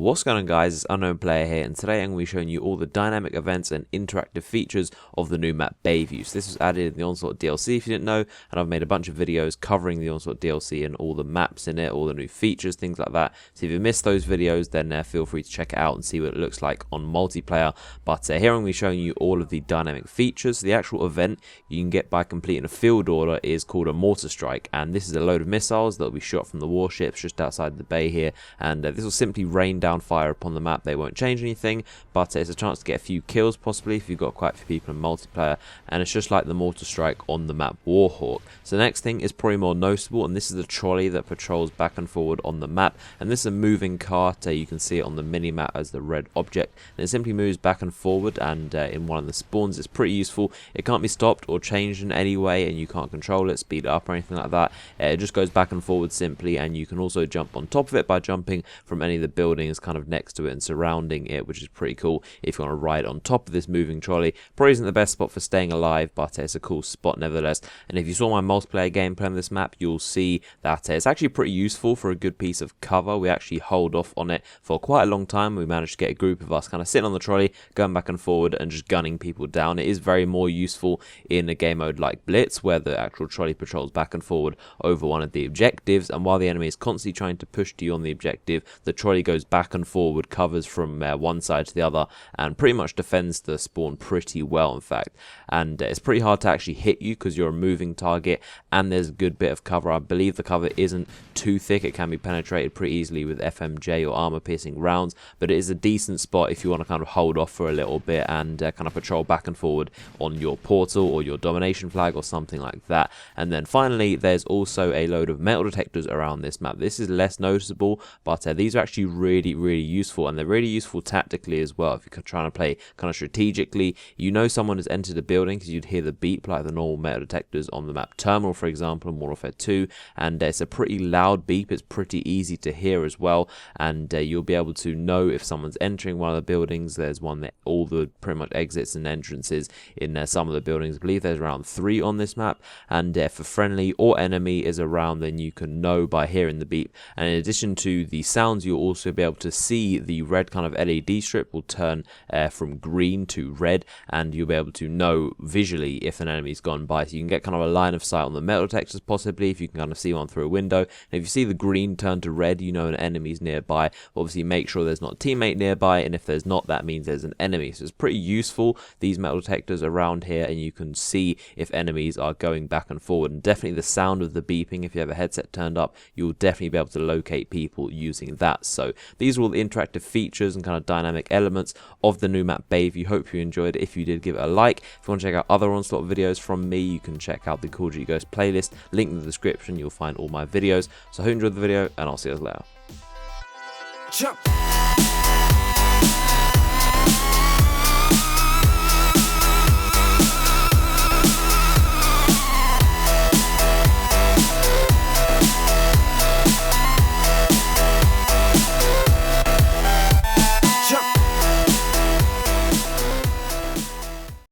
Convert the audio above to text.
What's going on, guys? It's Unknown Player here, and today I'm going to be showing you all the dynamic events and interactive features of the new map BAYVIEW. So this was added in the Onslaught DLC if you didn't know, and I've made a bunch of videos covering the Onslaught DLC and all the maps in it, all the new features, things like that. So if you missed those videos, then feel free to check it out and see what it looks like on multiplayer. But here I'm going to be showing you all of the dynamic features. The actual event you can get by completing a field order is called a Mortar strike, and this is a load of missiles that will be shot from the warships just outside the bay here, and this will simply rain down fire upon the map. They won't change anything, but it's a chance to get a few kills possibly if you've got quite a few people in multiplayer, and it's just like the Mortar strike on the map Warhawk. So the next thing is probably more noticeable, and this is the trolley that patrols back and forward on the map, and this is a moving cart. You can see it on the mini-map as the red object, and it simply moves back and forward, and in one of the spawns it's pretty useful. It can't be stopped or changed in any way, and you can't control it, speed it up or anything like that. It just goes back and forward simply, and you can also jump on top of it by jumping from any of the buildings kind of next to it and surrounding it, which is pretty cool if you want to ride on top of this moving trolley. Probably isn't the best spot for staying alive, but it's a cool spot nevertheless. And if you saw my multiplayer gameplay on this map, you'll see that it's actually pretty useful for a good piece of cover. We actually hold off on it for quite a long time. We managed to get a group of us kind of sitting on the trolley, going back and forward and just gunning people down. It is very more useful in a game mode like Blitz, where the actual trolley patrols back and forward over one of the objectives, and while the enemy is constantly trying to push to you on the objective, the trolley goes back and forward, covers from one side to the other, and pretty much defends the spawn pretty well, in fact. And it's pretty hard to actually hit you because you're a moving target, and there's a good bit of cover. I believe the cover isn't too thick. It can be penetrated pretty easily with FMJ or armor piercing rounds, but it is a decent spot if you want to kind of hold off for a little bit and kind of patrol back and forward on your portal or your domination flag or something like that. And then finally, there's also a load of metal detectors around this map. This is less noticeable, but these are actually really useful, and they're really useful tactically as well. If you're trying to play kind of strategically, you know someone has entered a building because you'd hear the beep like the normal metal detectors on the map Terminal, for example, in Modern Warfare 2, and it's a pretty loud beep. It's pretty easy to hear as well, and you'll be able to know if someone's entering one of the buildings. There's one that all the pretty much exits and entrances in some of the buildings. I believe there's around 3 on this map, and if a friendly or enemy is around, then you can know by hearing the beep. And in addition to the sounds, you'll also be able to see the red kind of LED strip will turn from green to red, and you'll be able to know visually if an enemy's gone by. So you can get kind of a line of sight on the metal detectors possibly, if you can kind of see one through a window. And if you see the green turn to red, you know an enemy's nearby. Obviously make sure there's not a teammate nearby, and if there's not, that means there's an enemy. So it's pretty useful, these metal detectors around here, and you can see if enemies are going back and forward. And definitely the sound of the beeping, if you have a headset turned up, you'll definitely be able to locate people using that. So these are all the interactive features and kind of dynamic elements of the new map BAYVIEW. Hope you enjoyed it. If you did, give it a like. If you want to check out other Onslaught videos from me, you can check out the Call of Duty Ghost playlist, link in the description. You'll find all my videos. So I hope you enjoyed the video, and I'll see you guys later. Jump.